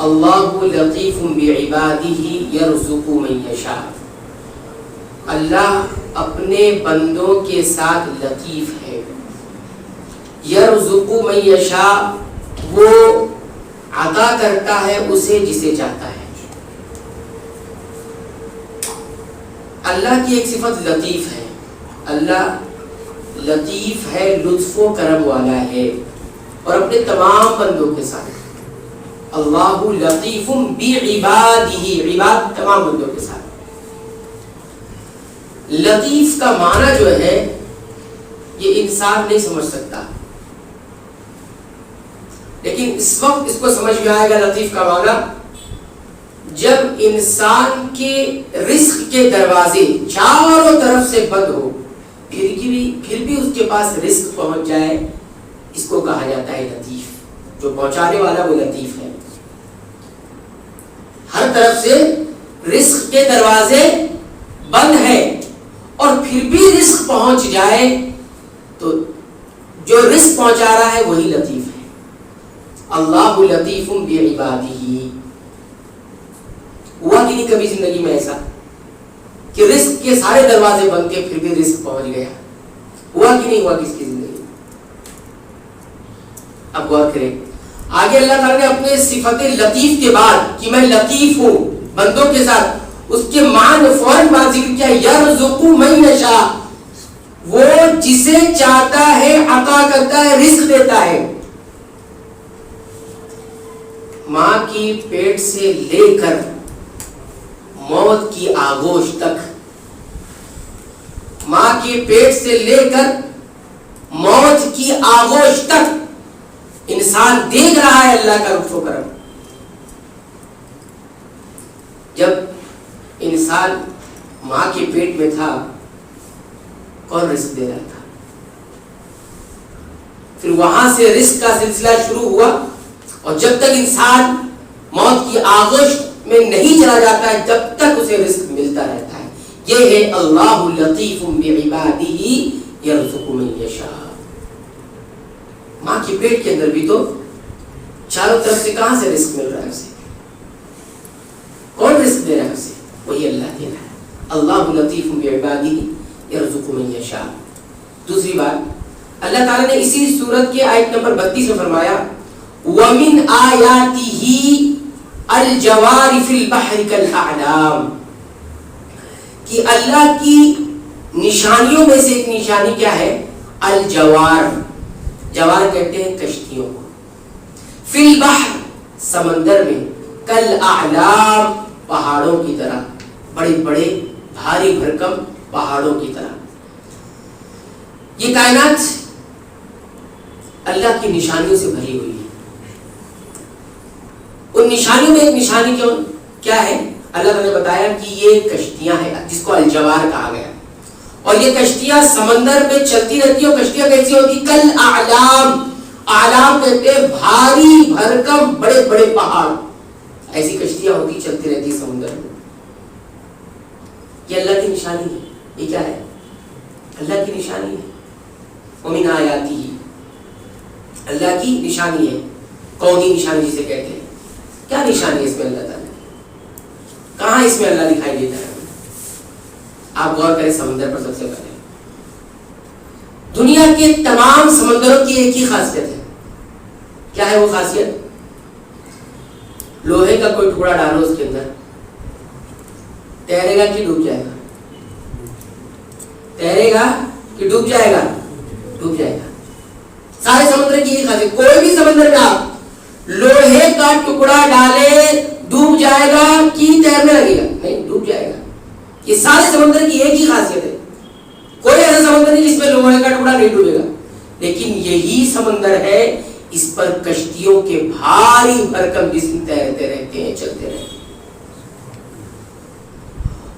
اللہ لطیف بعبادہ یرزق من یشاء، اللہ اپنے بندوں کے ساتھ لطیف ہے. یرزق من یشاء، وہ عطا کرتا ہے اسے جسے چاہتا ہے. اللہ کی ایک صفت لطیف ہے. اللہ لطیف ہے، لطف و کرم والا ہے، اور اپنے تمام بندوں کے ساتھ. اللہ لطیف بعبادہ، عباد تمام بندوں کے ساتھ. لطیف کا معنی جو ہے یہ انسان نہیں سمجھ سکتا، لیکن اس وقت اس کو سمجھ میں آئے گا لطیف کا معنی جب انسان کے رزق کے دروازے چاروں طرف سے بند ہو، پھر بھی اس کے پاس رزق پہنچ جائے. اس کو کہا جاتا ہے لطیف. جو پہنچانے والا وہ لطیف ہے. ہر طرف سے رزق کے دروازے بند ہیں اور پھر بھی رزق پہنچ جائے تو جو رزق پہنچا رہا ہے وہی لطیف ہے. اللہ لطیف بعبادہ. ہوا کہ نہیں کبھی زندگی میں ایسا کہ رزق کے سارے دروازے بند کے پھر بھی رزق پہنچ گیا؟ ہوا کہ نہیں ہوا کس کی زندگی؟ اب غور کریں. آگے اللہ تعالیٰ نے اپنے صفت لطیف کے بعد کہ میں لطیف ہوں بندوں کے ساتھ، اس کے معنی فوراً بعد ذکر کیا، یرزق من یشاء، وہ جسے چاہتا ہے عطا کرتا ہے، رزق دیتا ہے. ماں کی پیٹ سے لے کر موت کی آغوش تک، ماں کی پیٹ سے لے کر موت کی آغوش تک انسان دیکھ رہا ہے اللہ کا لطف و کرم. جب انسان ماں کے پیٹ میں تھا کون رزق دے رہا تھا؟ پھر وہاں سے رزق کا سلسلہ شروع ہوا اور جب تک انسان موت کی آغوش میں نہیں چلا جاتا ہے جب تک اسے رزق ملتا رہتا ہے. یہ ہے اللہ لطیف بعبادہ یرزق من یشاء. ماں کے پیٹ کے اندر بھی تو چاروں طرف سے کہاں سے رزق مل رہا ہے اسے؟ کون رزق دے رہا ہے اسے؟ وہی اللہ دے رہا ہے. اللہ لطیف بعبادہ یرزق من یشاء. دوسری بات اللہ تعالیٰ نے اسی سورت کے آیت نمبر 32 میں فرمایا وَمِنْ آیَاتِهِ الْجَوَارِ فِي الْبَحْرِ كَالْأَعْلَامِ، کہ اللہ کی نشانیوں میں سے ایک نشانی کیا ہے؟ الجوار. جوار کہتے ہیں کشتیوں کو. فی البحر، سمندر میں، کالاعلام، پہاڑوں کی طرح، بڑے بڑے بھاری بھرکم پہاڑوں کی طرح. یہ کائنات اللہ کی نشانیوں سے بھری ہوئی ہے. ان نشانیوں میں ایک نشانی کیا ہے؟ اللہ تعالیٰ نے بتایا کہ یہ کشتیاں ہیں جس کو الجوار کہا گیا، اور یہ کشتیاں سمندر میں چلتی رہتی ہیں. اور کشتیاں کیسی ہوتی؟ کل اعلام. اعلام کہتے ہیں بھاری بھرکم بڑے بڑے پہاڑ. ایسی کشتیاں ہوتی چلتی رہتی سمندر میں. یہ اللہ کی نشانی ہے. یہ کیا ہے؟ اللہ کی نشانی ہے. ومن آیاتہ، اللہ کی نشانی ہے. کونی نشانی جسے کہتے ہیں. کیا نشانی ہے اس میں اللہ تعالیٰ؟ کہاں اس میں اللہ دکھائی دیتا ہے؟ آپ غور کریں سمندر پر. سب سے پہلے دنیا کے تمام سمندروں کی ایک ہی خاصیت ہے. کیا ہے وہ خاصیت؟ لوہے کا کوئی ٹکڑا ڈالو اس کے اندر، تیرے گا کہ ڈوب جائے گا؟ تیرے گا کہ ڈوب جائے گا؟ ڈوب جائے گا. سارے سمندر کی ایک خاصیت. کوئی بھی سمندر میں آپ لوہے کا ٹکڑا ڈالے ڈوب جائے گا کہ تیرنے لگے گا؟ نہیں، ڈوب جائے گا. یہ سارے سمندر کی ایک ہی خاصیت ہے. کوئی ایسا سمندر نہیں جس میں لوہے کا ٹکڑا نہیں ڈوبے گا. لیکن یہی سمندر ہے اس پر کشتیوں کے بھاری بھرکم جسم تیرتے رہتے ہیں، چلتے رہتے ہیں.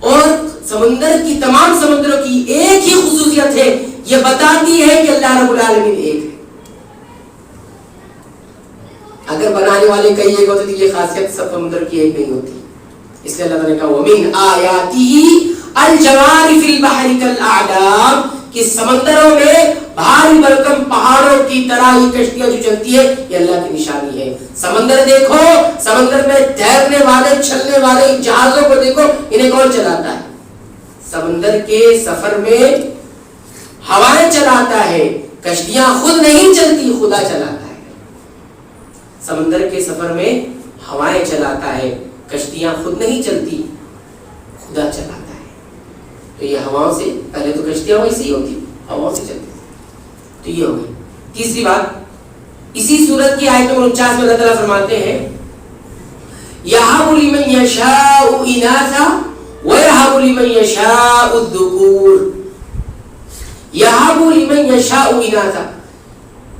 اور سمندر کی تمام سمندروں کی ایک ہی خصوصیت ہے، یہ بتاتی ہے کہ اللہ رب العالمین ایک ہے. اگر بنانے والے کئی ایک ہوتے تو یہ خاصیت سب سمندر کی ایک نہیں ہوتی. اس لیے اللہ تعالیٰ نے کہا وَمِنْ آیَاتِهِ الْجَوَارِ فِي الْبَحْرِ كَالْأَعْلَامِ، کہ سمندروں میں بھاری بھرکم پہاڑوں کی طرح یہ کشتیاں جو چلتی ہے یہ اللہ کی نشانی ہے. سمندر دیکھو، سمندر میں میں تیرنے والے چلنے والے جہازوں کو دیکھو، انہیں کون چلاتا ہے؟ سمندر کے سفر میں ہوائیں چلاتا ہے، کشتیاں خود نہیں چلتی، خدا چلاتا ہے۔ سمندر کے سفر میں ہوائیں چلاتا ہے، کشتیاں خود نہیں چلتی، خدا چلاتا ہے۔ تو یہ ہواؤں سے، پہلے تو کشتیاں ویسے ہی ہوتی، ہواؤں سے چلتی، تو یہ ہو گئی۔ تیسری بات، اسی سورت کی آیت نمبر 49 میں اللہ تعالیٰ فرماتے ہیں یَهَبُ لِمَن يَشَاءُ إِنَاثًا وَيَهَبُ لِمَن يَشَاءُ الذُّكُورَ۔ یَهَبُ لِمَن يَشَاءُ إِنَاثًا،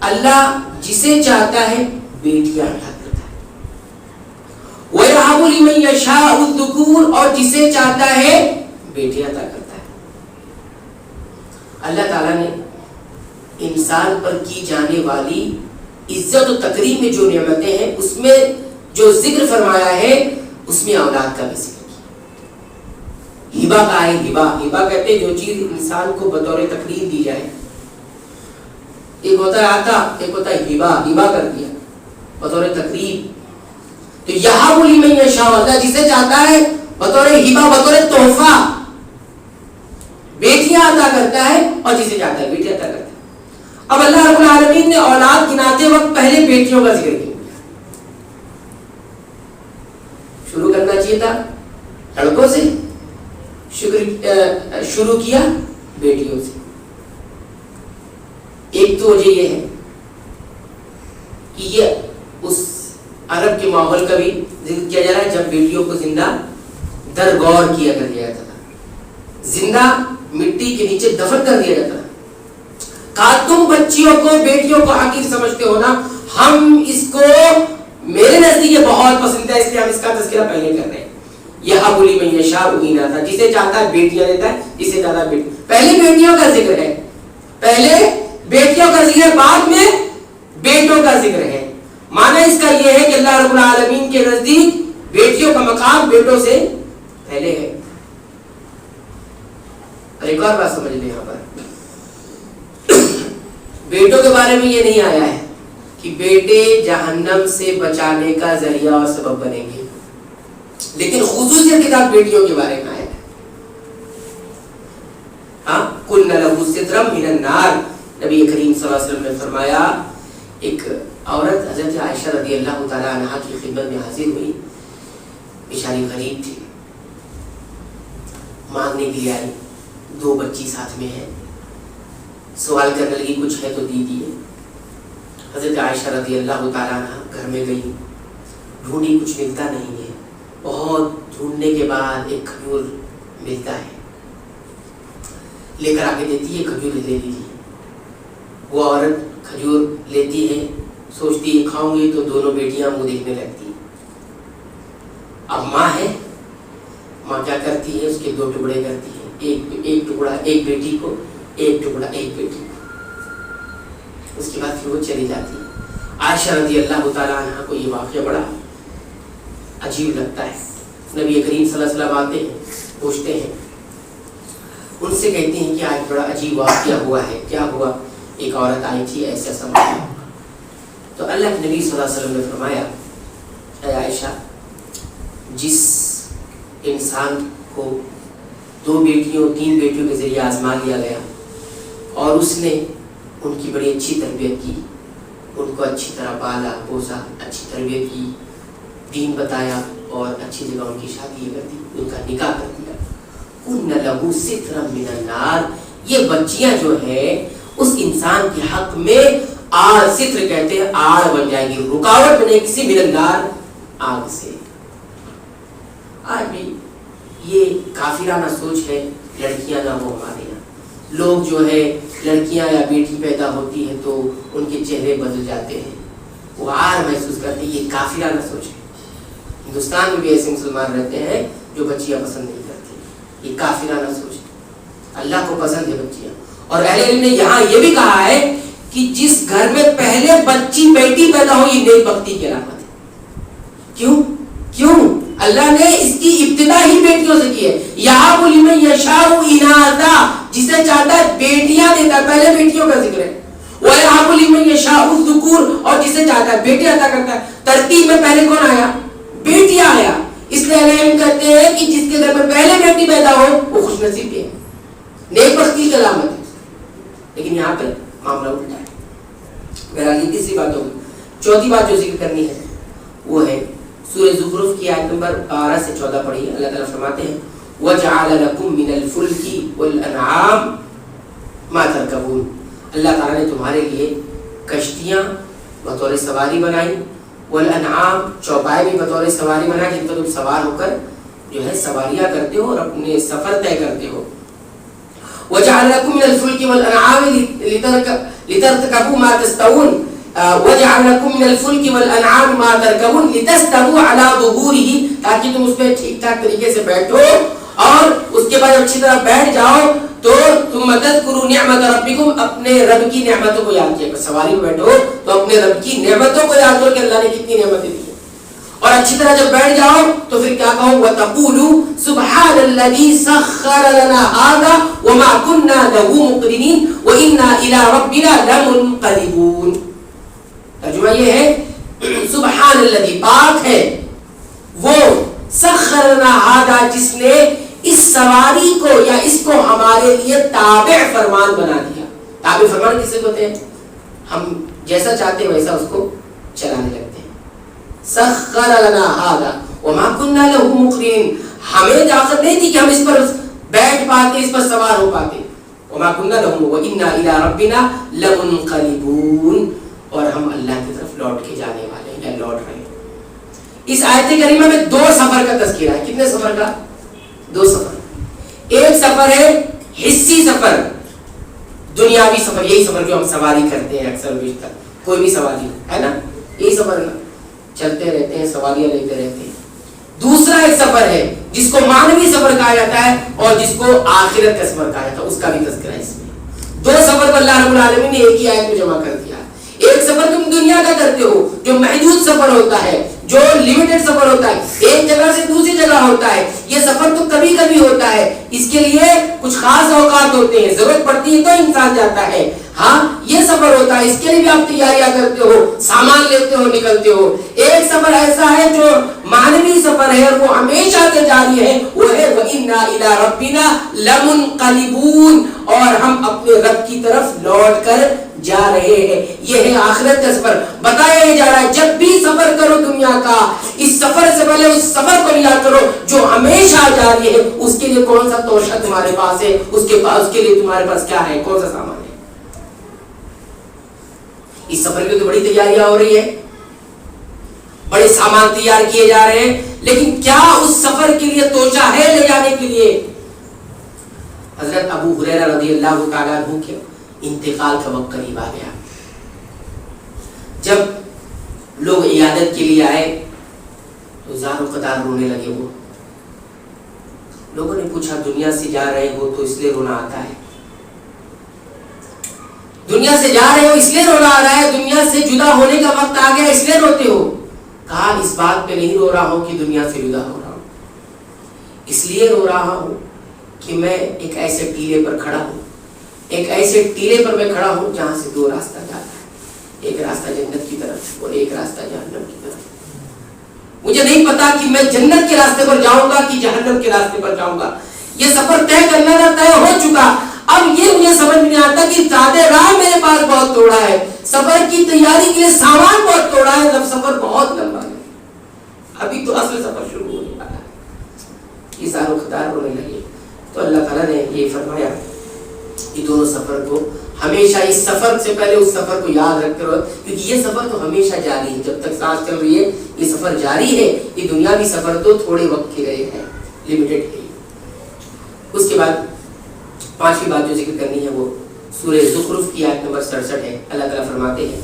اللہ جسے چاہتا ہے بیٹیاں عطا کرتا ہے، وَيَهَبُ لِمَن يَشَاءُ الذُّكُورَ، اور جسے چاہتا ہے بیٹیاں عطا کرتا ہے۔ اللہ تعالیٰ نے انسان پر کی جانے والی عزت و تکریم میں جو نعمتیں ہیں، اس میں جو ذکر فرمایا ہے، اس میں اولاد کا بھی ذکر کیا۔ ہبا کا ہے، ہبا کہتے ہیں جو چیز انسان کو بطور تقریب دی جائے۔ ایک ہوتا ہے آتا، ایک ہوتا ہے ہبا کر دیا بطور تقریب۔ تو یہاں بولی میں یشاء، اللہ جسے چاہتا ہے بطور ہبا، بطور تحفہ بیٹیاں عطا کرتا ہے، اور جسے چاہتا ہے بیٹیاں عطا کرتا ہے۔ اب اللہ رب العالمین نے اولاد گناتے وقت پہلے بیٹیوں کا ذکر کیا۔ شروع کرنا چاہیے تھا لڑکوں سے، شروع کیا بیٹیوں سے۔ ایک تو وجہ یہ ہے کہ یہ اس عرب کے ماحول کا بھی ذکر کیا جا رہا ہے جب بیٹیوں کو زندہ درگور کیا کر دیا جاتا تھا، زندہ مٹی کے نیچے دفن کر دیا جاتا تھا۔ کہا تم بچیوں کو، بیٹیوں کو حقیر سمجھتے ہو نا، ہم اس کو، میرے نزدیک یہ بہت پسند ہے، اس لیے ہم اس کا تذکرہ پہلے کر رہے ہیں۔ یہاں بولی میں یشاء اناثا، جسے چاہتا ہے بیٹیاں دیتا ہے، جسے چاہتا ہے بیٹی۔ پہلے بیٹیوں کا ذکر ہے، پہلے بیٹیوں کا ذکر ہے، بعد میں بیٹوں کا ذکر ہے۔ معنی اس کا یہ ہے کہ اللہ رب العالمین کے نزدیک بیٹیوں کا مقام بیٹوں سے پہلے ہے۔ اور ایک اور بات سمجھ لیں، یہاں پر بیٹوں کے بارے میں یہ نہیں آیا ہے کہ بیٹے جہنم سے بچانے کا ذریعہ اور سبب بنیں گے، لیکن خصوصیت کتاب بیٹیوں کے بارے میں آیا ہے۔ ہاں، کُنَّ لَهُ سِتْرًا مِنَ النَّارِ، نبی کریم صلی اللہ علیہ وسلم نے فرمایا، ایک عورت حضرت عائشہ رضی اللہ تعالی عنہا کی خدمت میں حاضر ہوئی، بیچاری غریب تھی، مانگنے کے لیے آئی، 2 بچی ساتھ میں ہیں، سوال کرنے لگی کچھ ہے تو دیجیے۔ حضرت عائشہ رضی اللہ تعالیٰ عنہ گھر میں گئی، ڈھونڈی، کچھ ملتا نہیں ہے، بہت ڈھونڈنے کے بعد ایک کھجور ملتا ہے، لے کر آ کے دیتی ہے، کھجور لے لیجیے۔ وہ عورت کھجور لیتی ہے، سوچتی ہے کھاؤں گی تو دونوں بیٹیاں منہ دیکھنے لگتی۔ اب ماں ہے، ماں کیا کرتی ہے، اس کے 2 ٹکڑے کرتی ہے، ایک ٹکڑا ایک بیٹی کو، ایک ٹکڑا ایک بیٹی کو۔ اس کے بعد پھر وہ چلی جاتی ہے۔ عائشہ رضی اللہ تعالیٰ عنہ کو یہ واقعہ بڑا عجیب لگتا ہے۔ نبی کریم صلی اللہ علیہ وسلم آتے ہیں، پوچھتے ہیں، ان سے کہتے ہیں کہ آج بڑا عجیب واقعہ ہوا ہے۔ کیا ہوا؟ ایک عورت آئی تھی، ایسا سمجھا۔ تو اللہ کے نبی صلی اللہ علیہ وسلم نے فرمایا، اے عائشہ، جس انسان کو 2 بیٹیوں 3 بیٹیوں کے ذریعے آزما لیا گیا اور اس نے ان کی بڑی اچھی تربیت کی، ان کو اچھی طرح پالا پوسا، اچھی تربیت کی، دین بتایا اور اچھی جگہ ان کی شادی کر دی، ان کا نکاح کر دیا، کُنَّ لَهُ سِتْرًا مِنَ النَّارِ، یہ بچیاں جو ہے اس انسان کے حق میں آڑ، ستر کہتے ہیں، آڑ بن جائے گی، رکاوٹ بنے گی، کسی من النار، آگ سے۔ آج بھی یہ کافرانہ سوچ ہے، لڑکیاں نہ ہو ہمارے یہاں، لوگ جو ہے لڑکیاں یا بیٹی پیدا ہوتی ہے تو ان کے چہرے بدل جاتے ہیں، وہ عار محسوس کرتے ہیں، یہ کافرانہ سوچ ہے۔ ہندوستان میں بھی ایسے مسلمان رہتے ہیں جو بچیاں پسند نہیں کرتے، یہ کافرانہ سوچ ہے۔ اللہ کو پسند ہے بچیاں، اور اہل علم نے یہاں یہ بھی کہا ہے کہ جس گھر میں پہلے بچی بیٹی پیدا ہو، یہ نیک بختی کی علامت ہے۔ کیوں اللہ نے اس کی ابتدا ہی بیٹیوں سے کی ہے۔ یہاں بولی میں یشاء اناثا، جسے چاہتا ہے بیٹیاں دیتا ہے، پہلے بیٹیوں کا ذکر ہے۔ وَيَهَبُ لِمَن يَشَاءُ الذُّكُورَ، اور جسے چاہتا ہے بیٹے عطا کرتا ہے۔ ترتیب میں پہلے کون آیا؟ بیٹی گھر میں پہلے بیٹی پیدا ہو وہ خوش نصیب ہے، نیک بختی کی علامت ہے. لیکن یہاں پہ معاملہ الٹا ہے. بہرحال یہ تیسری بات ہوگی. چوتھی بات جو ذکر کرنی ہے وہ ہے سورہ زخرف کی آیت نمبر 12 سے 14 پڑھی. اللہ تعالیٰ فرماتے ہیں وَجَعَلَ لَكُم مِّنَ الْفُلْكِ وَالْأَنْعَامِ مَا تَرْكَبُونَ. اللہ تعالیٰ نے تمہارے لیے کشتیاں بطور سواری بنائی، والانعام چوپائے بھی بطور سواری بنائی جن پر تم سوار ہو کر جو ہے سواریاں کرتے ہو اور اپنے سفر طے کرتے ہو. وَجَعَلَ لَكُم مِّنَ الْفُلْكِ وَالْأَنْعَامِ لِتَرْكَبُوا مَا تَسْتَوُونَ وَجَعَلَ لَكُم مِّنَ الْفُلْكِ وَالْأَنْعَامِ مَا تَرْكَبُونَ لِتَسْتَوُوا عَلَى ظُهُورِهِ تاکہ تم اس پہ ٹھیک ٹھاک طریقے سے بیٹھو اور اس کے بعد اچھی طرح بیٹھ جاؤ تو تم تذکروا نعمت ربکم اپنے رب کی نعمتوں کو یاد کیا. سواری میں بیٹھو تو اپنے رب کی نعمتوں کو یاد کرو کہ اللہ نے کتنی نعمتیں دی ہیں اور اچھی طرح جب بیٹھ جاؤ تو پھر کیا کہو وَتَقُولُوا سُبْحَانَ الَّذِي سَخَّرَ لَنَا هَٰذَا وَمَا كُنَّا لَهُ مُقْرِنِينَ وَإِنَّا إِلَىٰ رَبِّنَا لَمُنقَلِبُونَ. ترجمہ یہ ہے سبحان الذی پاک ہے وہ سخر لنا ھذا جس نے اس سواری کو یا اس کو ہمارے لیے تابع فرمان بنا دیا. تابع فرمان کسے ہوتے ہیں؟ ہم جیسا چاہتے ہیں ویسا اس کو چلانے لگتے ہیں. سخر لنا ھذا وما كنا له مقرنین ہمیں اجازت نہیں تھی کہ ہم اس پر بیٹھ پاتے اس پر سوار ہو پاتے. وما كنا له وإنا إلى ربنا لمنقلبون اور ہم اللہ کی طرف لوٹ کے جانے والے ہیں یا لوٹ رہے ہیں. اس آیت کریمہ میں دو سفر کا تذکرہ ہے. کتنے سفر کا؟ دو سفر. ایک سفر ہے حصی سفر، دنیاوی سفر، یہی سفر جو ہم سواری کرتے ہیں اکثر بیشتر کوئی بھی سواری ہے نا، یہی سفر ہے نا، چلتے رہتے ہیں سواریاں لیتے رہتے ہیں. دوسرا ایک سفر ہے جس کو مانوی سفر کہا جاتا ہے اور جس کو آخرت کا سفر کہا جاتا ہے، اس کا بھی تذکرہ ہے اس میں. دو سفر کو اللہ رب العالمین نے ایک ہی آیت میں جمع کر دیا. ایک سفر تم دنیا کا کرتے ہو جو محدود سفر ہوتا ہے، جو لمیٹڈ سفر ہوتا ہے، ایک جگہ سے دوسری جگہ ہوتا ہے. یہ سفر تو کبھی کبھی ہوتا ہے، اس کے لیے کچھ خاص اوقات ہوتے ہیں، ضرورت پڑتی ہے تو انسان جاتا ہے. ہاں یہ سفر ہوتا ہے، اس کے لیے بھی آپ تیاریاں کرتے ہو، سامان لیتے ہو، نکلتے ہو. ایک سفر ایسا ہے جو مانوی سفر ہے اور وہ ہمیشہ کے جاری ہے، وہ ہے وَإِنَّا إِلَىٰ رَبِّنَا لَمُنقَلِبُونَ اور ہم اپنے رب کی طرف لوٹ کر جا رہے ہیں. یہ ہے آخرت کا سفر. بتایا جا رہا ہے جب بھی سفر کرو دنیا کا، اس سفر سے پہلے اس سفر کو یاد کرو جو ہمیشہ جاری ہے. اس کے لیے کون سا توشہ تمہارے پاس ہے، اس کے لیے تمہارے پاس کیا ہے، کون سا سامان ہے. اس سفر کی تو بڑی تیاریاں ہو رہی ہے، بڑے سامان تیار کیے جا رہے ہیں، لیکن کیا اس سفر کے لیے توشہ ہے لے جانے کے لیے؟ حضرت ابو ہریرہ رضی اللہ تعالیٰ عنہ کے انتقال کا وقت قریب آ گیا. جب لوگ عیادت کے لیے آئے تو زار و قطار رونے لگے. وہ لوگوں نے پوچھا دنیا سے جا رہے ہو تو اس لیے رونا آتا ہے؟ دنیا سے جا رہے ہو اس لیے رونا آ رہا ہے؟ دنیا سے جدا ہونے کا وقت آ گیا اس لیے روتے ہو؟ کہا اس بات پہ نہیں رو رہا ہوں کہ دنیا سے جدا ہو رہا ہوں، اس لیے رو رہا ہوں کہ میں ایک ایسے ٹیلے پر کھڑا ہوں، ایک ایسے ٹیلے پر میں کھڑا ہوں جہاں سے دو راستہ جاتا ہے، ایک راستہ جنت کی طرف اور ایک راستہ جہنم کی طرف. مجھے نہیں پتا کہ میں جنت کے راستے پر جاؤں گا کہ جہنم کے راستے پر جاؤں گا. یہ سفر طے کرنا تھا، طے ہو چکا. اب یہ مجھے سمجھ میں نہیں آتا کہ زیادہ راہ میرے پاس بہت توڑا ہے، سفر کی تیاری کے لیے سامان بہت توڑا ہے، جب سفر بہت لمبا ہے، ابھی تو اصل سفر شروع ہونے والا ہے. یہ ساروں خطار ہونے لگے تو اللہ تعالیٰ نے یہ فرمایا کہ دونوں سفر کو ہمیشہ اس سفر سے پہلے اس سفر کو یاد رکھتے رہو، کیونکہ یہ سفر تو ہمیشہ جاری ہے. جب تک سانس چل رہی ہے یہ سفر جاری ہے. یہ دنیاوی سفر تو تھوڑے وقت کے رہے ہیں، لمیٹڈ ہے. اس کے بعد پانچویں بات جو ذکر کرنی ہے وہ سورہ زخرف کی آیت نمبر 67 ہے. اللہ تعالیٰ فرماتے ہیں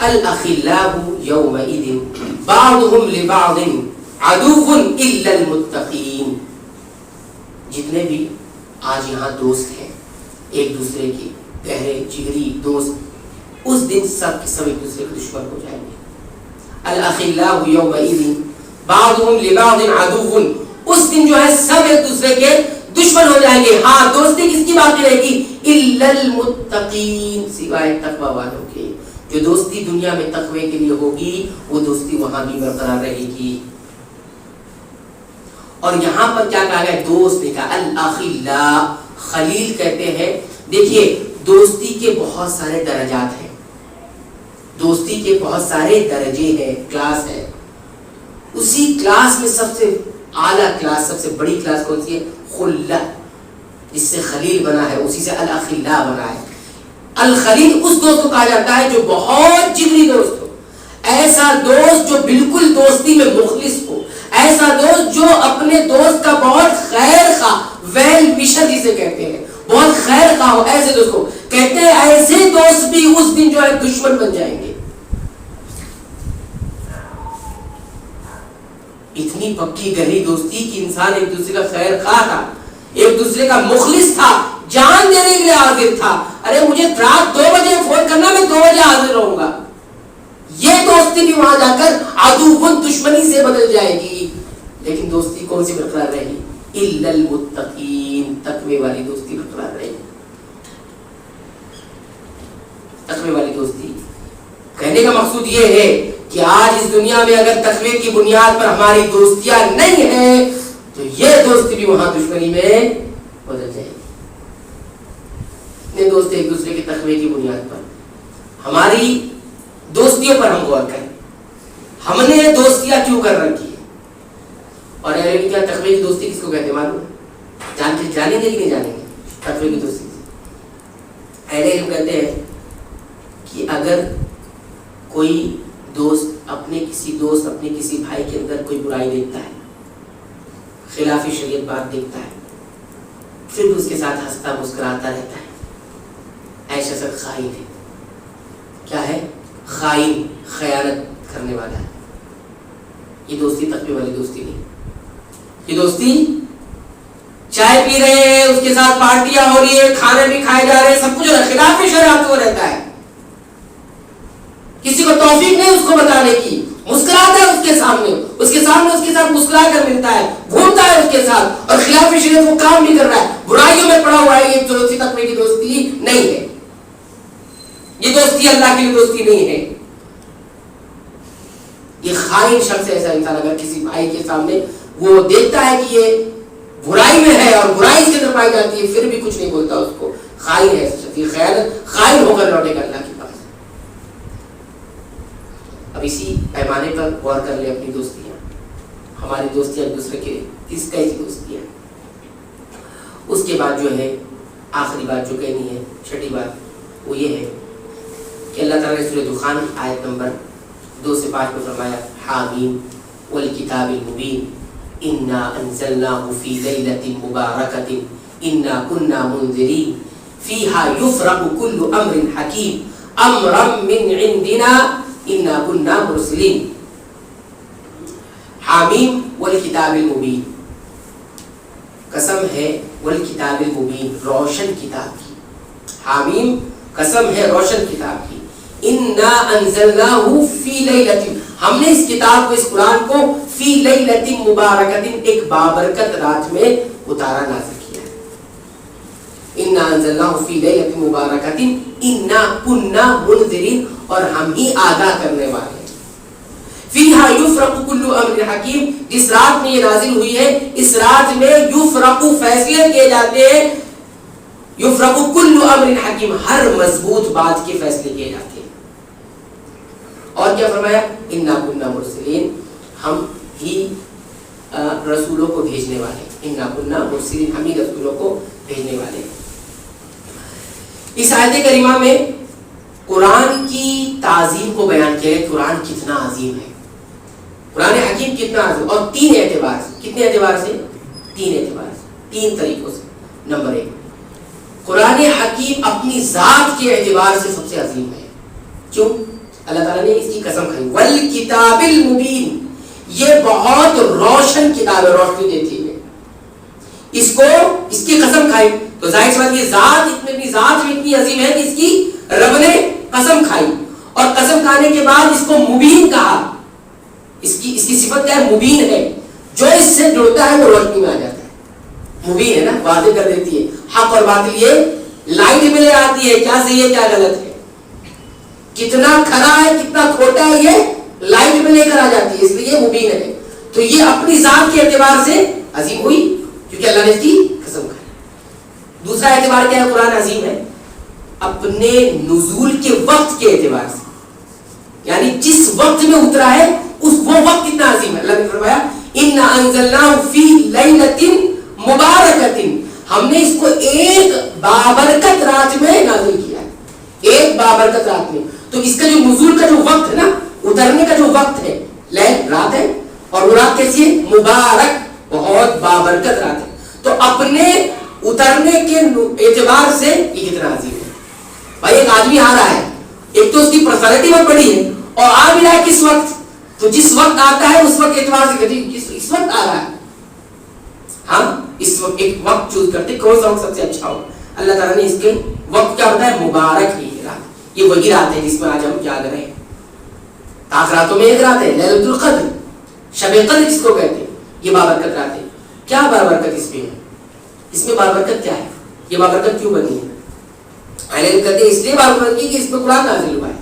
الْأَخِلَّاءُ يَوْمَئِذٍ بَعْضُهُمْ لِبَعْضٍ عَدُوٌّ إِلَّا الْمُتَّقِينَ. جتنے بھی آج یہاں دوست ہیں ایک دوسرے کی گہرے جگری دوست، اس دن سب کے سب ایک دوسرے کے دشمن ہو جائیں گے. الْأَخِلَّاءُ يَوْمَئِذٍ بَعْضُهُمْ لِبَعْضٍ عَدُوٌّ. اس دن جو ہے سب ایک دوسرے کے دشمن ہو جائیں گے. ہاں دوستی کس کی باقی رہے گی؟ اِلَّا الْمُتَّقِينَ، سوائے تقوی والوں کے. جو دوستی دنیا میں تقوی کے لیے ہوگی وہ دوستی وہاں بھی برقرار رہے گی. اور یہاں پر کیا کہا گیا؟ دوست نے کہا الاخلاء، خلیل کہتے ہیں. دیکھیے دوستی کے بہت سارے درجات ہیں، دوستی کے بہت سارے درجے ہیں، کلاس ہے. اسی کلاس میں سب سے اعلیٰ کلاس، سب سے بڑی کلاس کون سی ہے؟ خلہ، جس سے خلیل بنا ہے، اسی سے الاخلاء بنا ہے. الخلیل اس دوست کو کہا جاتا ہے جو بہت جگری دوست ہو، ایسا دوست جو بالکل دوستی میں مخلص ہو، ایسا دوست جو اپنے دوست کا بہت خیر خواہ، ویل وشر جسے کہتے ہیں، بہت خیر خواہ ہو، ایسے دوست کو کہتے ہیں. ایسے دوست بھی اس دن جو ہے دشمن بن جائیں گے. اتنی پکی گہری دوستی کہ انسان ایک دوسرے کا خیر خواہ تھا، ایک دوسرے کا مخلص تھا، جان دینے کے لیے حاضر تھا. ارے مجھے رات 2 بجے فون کرنا، میں 2 بجے حاضر رہوں گا. یہ دوستی بھی وہاں جا کر عدوۃ، دشمنی سے بدل جائے گی. لیکن دوستی کون سی برقرار رہے گی؟ الا المتقین، تقوی والی دوستی برقرار رہے گی. تقوی والی دوستی. کہنے کا مقصود یہ ہے کہ آج اس دنیا میں اگر تقوی کی بنیاد پر ہماری دوستیاں نہیں ہیں تو یہ دوستی بھی وہاں دشمنی میں بدل جائے گی. اپنے دوست ایک دوسرے کی تقوی کی بنیاد پر، ہماری دوستیوں پر ہم غور کریں. ہم نے دوستیاں کیوں کر رکھی ہے؟ اور کیا تقوی کی دوستی کس کو کہتے ہیں معلوم ہے؟ جانیں گے کہ نہیں جانیں گے تقوی کی دوستی؟ اہل علم کہتے ہیں کہ اگر کوئی دوست اپنے کسی بھائی کے اندر کوئی برائی دیکھتا ہے، خلاف شریعت بات دیکھتا ہے، پھر بھی اس کے ساتھ ہنستا مسکراتا رہتا ہے، ایسا شخص خائن ہے. کیا ہے؟ خائن، خیانت کرنے والا ہے. یہ دوستی تقوی والی دوستی نہیں. یہ دوستی چائے پی رہے ہیں، اس کے ساتھ پارٹیاں ہو رہی ہے، کھانے بھی کھائے جا رہے ہیں، سب کچھ خلاف شریعت ہو رہتا ہے، کسی کو توفیق نہیں اس کو بتانے کی، مسکراتا ہے اس کے سامنے اس کے ساتھ مسکرا کر ملتا ہے، گھومتا ہے اس کے ساتھ، اور خلاف شریعت وہ کام بھی کر رہا ہے، برائیوں میں پڑا ہوا ہے. یہ دوستی تقوی کی دوستی نہیں ہے. یہ دوستی اللہ کی دوستی نہیں ہے. یہ خائن شخص ایسا انسان اگر کسی بھائی کے سامنے وہ دیکھتا ہے کہ یہ برائی میں ہے اور برائی اس کے اندر پائی جاتی ہے، پھر بھی کچھ نہیں بولتا، اس کو خائن ہے. خائن ہو کر لوٹے گا اللہ کے پاس. اب اسی پیمانے پر غور کر لیں اپنی دوستیاں. ہماری دوستیاں ایک دوسرے کے کس کیسی دوستیاں. اس کے بعد جو ہے آخری بات جو کہنی ہے، چھٹی بات، وہ یہ ہے کہ اللہ تعالیٰ نے سورہ دخان آیت نمبر 2 سے 5 میں فرمایا حامیم والکتاب المبین انا انزلناہ فی لیلۃ مبارکۃ انا کنا منذرین فیہا یفرق کل امر حکیم امرا من عندنا انا کنا مرسلین. حامیم والکتاب المبین، قسم ہے والکتاب المبین، روشن کتاب کی. حامیم قسم ہے روشن کتاب کی. انا انزلناہ فی لیلۃ، ہم نے اس کتاب کو، اس قرآن کو فی لیلۃ مبارکۃ، ایک بابرکت رات میں اتارا، نازل کیا ہے. انا انزلناہ فی لیلۃ مبارکۃ انا کنا منذرین، اور ہم ہی آگاہ کرنے والے ہیں. فیہا یفرق کل امر حکیم، جس رات میں یہ نازل ہوئی ہے اس رات میں یفرق، فیصلے کیے جاتے ہیں، یفرق کل امر حکیم، ہر مضبوط بات کے فیصلے کیے جاتے ہیں. اور کیا فرمایا؟ انا کنا مرسلین، ہم ہی رسولوں کو بھیجنے والے. انا کنا مرسلین، ہم ہی رسولوں کو بھیجنے والے. اس آیت کریمہ میں قرآن کی تعظیم کو بیان کیا ہے. قرآن کتنا عظیم ہے، قرآن حکیم کتنا عظیم، اور 3 اعتبار سے. کتنے اعتبار سے؟ 3 اعتبار سے، 3 طریقوں سے. نمبر 1، قرآن حکیم اپنی ذات کے اعتبار سے سب سے عظیم ہے. کیوں؟ اللہ تعالیٰ نے اس کی قسم کھائی والکتاب المبین، یہ بہت روشن کتاب ہے، روشنی دیتی ہے. اس کو، اس کی قسم کھائی تو ظاہر سی بات یہ ذات اپنی ذات میں اتنی عظیم ہے کہ اس کی رب نے قسم کھائی، اور قسم کھانے کے بعد اس کو مبین کہا. اس کی صفت کیا ہے؟ مبین ہے. جو اس سے جڑتا ہے وہ روشنی میں آ جاتا ہے. مبین ہے نا، واضح کر دیتی ہے. حق اور باطل یہ لائٹ میں لے آتی ہے، کیا صحیح ہے کیا غلط ہے، کتنا کھرا ہے کتنا کھوٹا ہے، یہ لائٹ میں لے کر آ جاتی ہے، اس لیے یہ مبین ہے. تو یہ اپنی ذات کے اعتبار سے عظیم ہوئی کیونکہ اللہ نے اس کی قسم کھائی. دوسرا اعتبار کیا ہے قرآن عظیم ہے؟ اپنے نزول کے وقت کے اعتبار سے, یعنی جس وقت میں اترا ہے اس وہ وقت کتنا عظیم ہے. اللہ نے فرمایا اِنَّا أَنزَلْنَاهُ فِي لَيْلَةٍ مُبَارَكَةٍ, ہم نے اس کو ایک بابرکت رات میں نازل کیا ہے, ایک بابرکت رات میں. تو اس کا جو نزول کا جو وقت ہے نا, اترنے کا جو وقت ہے, لیل رات ہے, اور وہ رات کیسی ہے؟ مبارک, بہت بابرکت رات ہے. تو اپنے اترنے کے اعتبار سے یہ کتنا عظیم ہے. بھائی ایک آدمی آ رہا ہے, ایک تو اس کی پرسنالٹی بہت بڑی ہے, اور آ بھی رہا ہے کس وقت؟ تو جس وقت آتا ہے اس وقت اعتبار سے کہتے اس وقت آ رہا ہے, ہم اس وقت ایک وقت چوز کرتے کون سا وقت سب سے اچھا ہو. اللہ تعالیٰ نے اس کے وقت کیا ہوتا ہے؟ مبارک ہے یہ رات. یہ وہی رات ہے جس میں آج ہم کیا کر رہے ہیں. تاک راتوں میں ایک رات ہے لیلۃ القدر, شب قدر جس کو کہتے ہیں, یہ بابرکت رات ہے. کیا بابرکت اس میں ہے؟ اس میں بابرکت کیا ہے؟ یہ بابرکت کیوں بنی ہے؟ اہل کہتے ہیں اس لیے بابرکت کی کہ اس میں قرآن نازل ہوا ہے.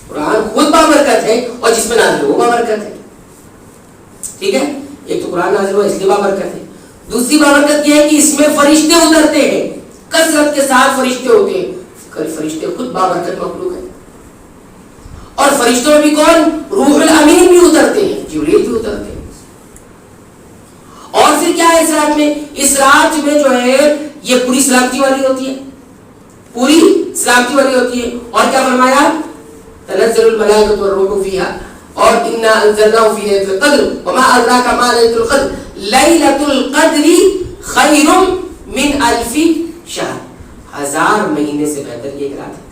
قرآن خود بابرکت ہے اور جس میں نازل ہوا وہ بابرکت ہے. ٹھیک ہے, ایک تو قرآن نازل ہوا اس لیے بابرکت ہے. دوسری بابرکت یہ ہے کہ اس میں فرشتے اترتے ہیں, کثرت کے ساتھ فرشتے ہوتے ہیں. فرشتے خود بابرکت مخلوق ہے. اور فرشتوں میں بھی کون؟ روح الامین بھی اترتے ہیں, جبریل بھی اترتے ہیں. اور پھر کیا ہے اس رات میں؟ اس رات میں جو ہے یہ پوری سلامتی والی ہوتی ہے, پوری سلامتی والی ہوتی ہے. اور کیا فرمایا؟ تنزل الملائکۃ والروح فیہا, اور انا انزلناہ فی لیلۃ القدر وما ادراک ما لیلۃ القدر لیلۃ القدر خیر من الف شہر. 1000 مہینے سے بہتر یہ ایک رات ہے.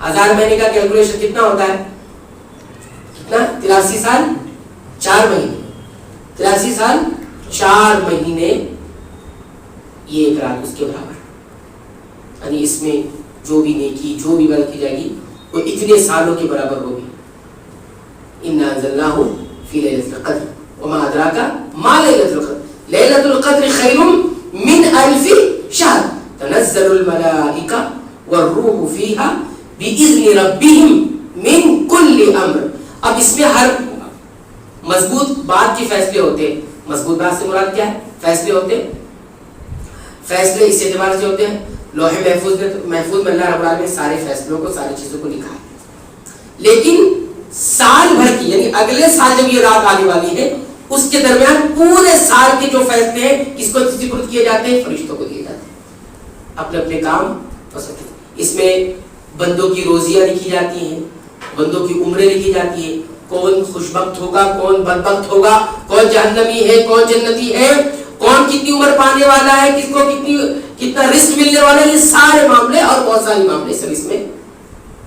1000 مہینے کا کیلکولیشن کتنا ہوتا ہے؟ کتنا؟ 83 سال 4 مہینے. 83 سال 4 مہینے یہ ایک رات اس کے برابر. یعنی اس میں جو بھی نیکی جو بھی عمل کی جائے گی وہ اتنے سالوں کے برابر ہوگی. انا انزلناہ فی لیلۃ القدر وما ادراک ما لیلۃ القدر لیلۃ القدر خیر من الف شہر تنزل الملائکہ والروح فیہا باذن ربہم من کل امر. اب اس میں ہر مضبوط بات کے فیصلے ہوتے ہیں. مضبوط بات سے مراد کیا ہے؟ فیصلے ہوتے ہیں. فیصلے اس اعتبار سے ہوتے ہیں لوح محفوظ میں اللہ رب العالمین نے سارے فیصلوں کو, ساری چیزوں کو لکھا ہے. لیکن سال بھر کی, یعنی اگلے سال جب یہ رات آنے والی ہے, اس کے درمیان پورے سال کے جو فیصلے ہیں کس کو سپرد کیے جاتے ہیں؟ فرشتوں کو دیے جاتے ہیں, اپنے اپنے کام پسند. اس میں بندوں کی روزیاں لکھی جاتی ہیں, بندوں کی عمریں لکھی جاتی ہیں, کون خوشبخت ہوگا, کون بدبخت ہوگا, کون جہنمی ہے, کون جنتی ہے, کون کتنی عمر پانے والا ہے, کس کو کتنا رزق ملنے والا ہے. یہ سارے معاملے اور بہت سارے معاملے سب اس میں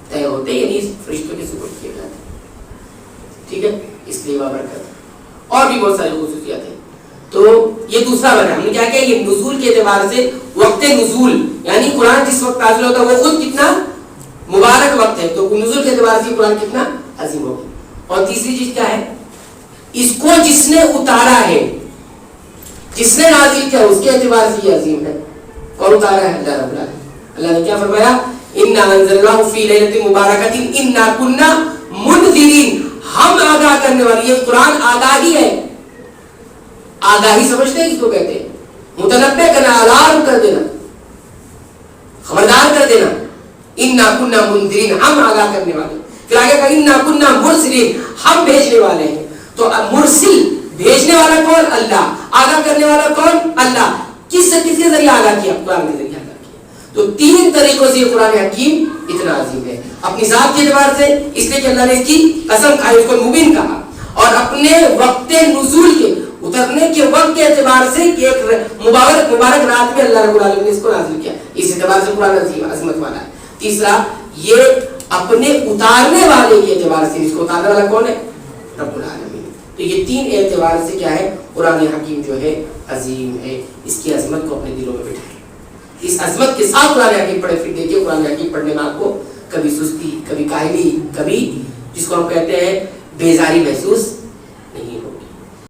طے ہوتے ہیں, یعنی فرشتوں کے سپرد کیے جاتے ہیں. ٹھیک ہے, اس لیے بابرکت. اور بھی بہت ساری خصوصیات ہیں. تو یہ دوسرا وجہ ہم نے کیا کہا, یہ نزول کے اعتبار سے وقت نزول, یعنی قرآن جس وقت نازل ہوتا ہے وہ خود کتنا مبارک وقت ہے, تو نزول کے اعتبار سے قرآن کتنا عظیم ہوگا. اور تیسری چیز کیا ہے؟ اس کو جس نے اتارا ہے, جس نے نازل کیا اس کے اعتبار سے یہ عظیم ہے. کون اتارا ہے؟ اللہ رب العالمین. اللہ نے کیا فرمایا؟ انا انزلناہ فی لیلۃ مبارکۃ انا کنا منذرین, ہم آگاہ کرنے والی. یہ قرآن آگاہی ہے. آگاہی سمجھتے ہیں کس کو کہتے ہیں؟ متنبع کرنا, الارم کر دینا, خبردار کر دینا. انا کنا منذرین, ہم آگاہ کرنے والے. پھر آگے کہا انا کنا مرسلین, ہم بھیجنے والے ہیں. تو مرسل بھیجنے والا کون؟ اللہ. آگاہ کرنے والا کون؟ اللہ. کس کے ذریعے آگاہ کیا؟ قرآن کے ذریعے آگاہ کیا. تو 3 طریقوں سے یہ قرآن حکیم اتنا عظیم ہے. اپنی ذات کے اعتبار سے اس لیے کہ اللہ نے اس کی قسم کھائی, اس کو مبین کہا, اور اپنے وقت نزول کے اترنے کے وقت کے اعتبار سے کہ ایک مبارک رات میں اللہ رب العالمین نے اس کو نازل کیا. اس اعتبار سے قرآن عظیم عظمت والا ہے. تیسرا, یہ اپنے اتارنے والے کے اعتبار سے, اس کو اتارنے والا کون ہے؟ رب العالمین. تو یہ 3 اعتبار سے کیا ہے؟ قرآن حکیم جو ہے عظیم ہے. اس کی عظمت کو اپنے دلوں میں بٹھائیں. اس عظمت کے ساتھ قرآن حکیم پڑھے. پھر دیکھیے قرآن حکیم پڑھنے میں آپ کو کبھی سستی, کبھی کاہلی, کبھی جس کو ہم کہتے ہیں بیزاری محسوس